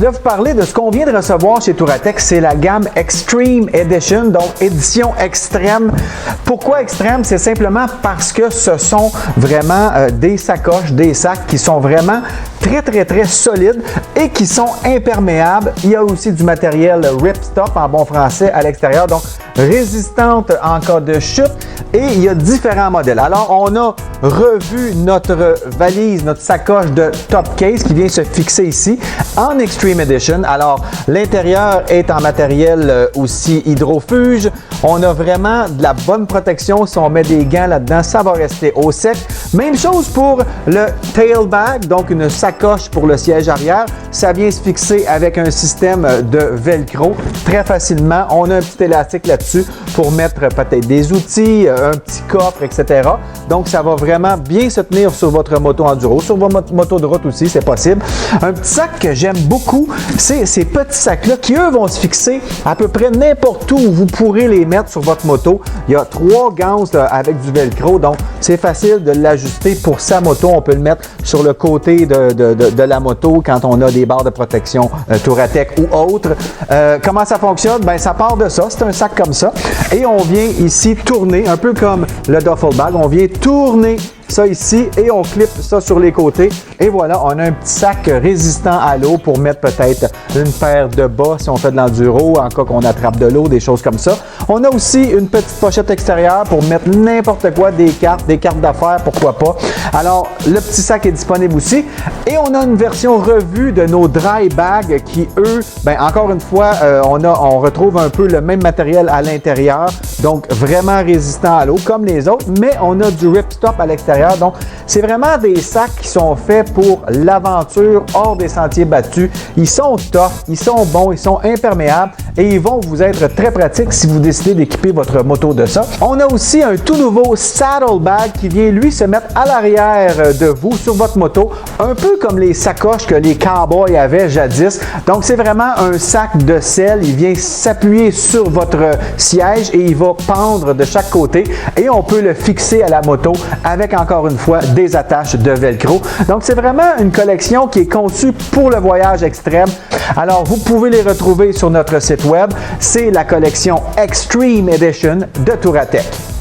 voulais vous parler de ce qu'on vient de recevoir chez Touratech. C'est la gamme Extreme Edition, donc édition extrême. Pourquoi extrême? C'est simplement parce que ce sont vraiment des sacoches, des sacs qui sont vraiment très solides et qui sont imperméables. Il y a aussi du matériel ripstop en bon français à l'extérieur, donc résistante en cas de chute, et il y a différents modèles. Alors, on a revu notre valise, notre sacoche de Top Case qui vient se fixer ici en Extreme Edition. Alors, l'intérieur est en matériel aussi hydrofuge. On a vraiment de la bonne protection. Si on met des gants là-dedans, ça va rester au sec. Même chose pour le tail bag, donc une sacoche pour le siège arrière. Ça vient se fixer avec un système de velcro très facilement. On a un petit élastique là-dessus pour mettre peut-être des outils, un petit coffre, etc. Donc, ça va vraiment bien se tenir sur votre moto enduro, sur votre moto de route aussi, c'est possible. Un petit sac que j'aime beaucoup, c'est ces petits sacs-là qui, eux, vont se fixer à peu près n'importe où vous pourrez les mettre sur votre moto. Il y a 3 ganses avec du velcro, donc c'est facile de l'ajuster pour sa moto. On peut le mettre sur le côté de la moto quand on a des barres de protection Touratech ou autres. Comment ça fonctionne? Ben, ça part de ça, c'est un sac comme ça. Et on vient ici tourner, un peu comme le duffel bag, on vient tourner ça ici et on clip ça sur les côtés et voilà, on a un petit sac résistant à l'eau pour mettre peut-être une paire de bas si on fait de l'enduro, en cas qu'on attrape de l'eau, des choses comme ça. On a aussi une petite pochette extérieure pour mettre n'importe quoi, des cartes d'affaires, pourquoi pas. Alors, le petit sac est disponible aussi et on a une version revue de nos dry bags qui, eux, ben encore une fois, on retrouve un peu le même matériel à l'intérieur, donc vraiment résistant à l'eau comme les autres, mais on a du ripstop à l'extérieur. Donc, c'est vraiment des sacs qui sont faits pour l'aventure hors des sentiers battus. Ils sont tough, ils sont bons, ils sont imperméables et ils vont vous être très pratiques si vous décidez d'équiper votre moto de ça. On a aussi un tout nouveau saddle bag qui vient, lui, se mettre à l'arrière de vous sur votre moto, un peu comme les sacoches que les cowboys avaient jadis. Donc, c'est vraiment un sac de selle. Il vient s'appuyer sur votre siège et il va pendre de chaque côté et on peut le fixer à la moto avec encore une fois des attaches de velcro. Donc, c'est vraiment une collection qui est conçue pour le voyage extrême. Alors, vous pouvez les retrouver sur notre site web. C'est la collection Extreme Edition de Touratech.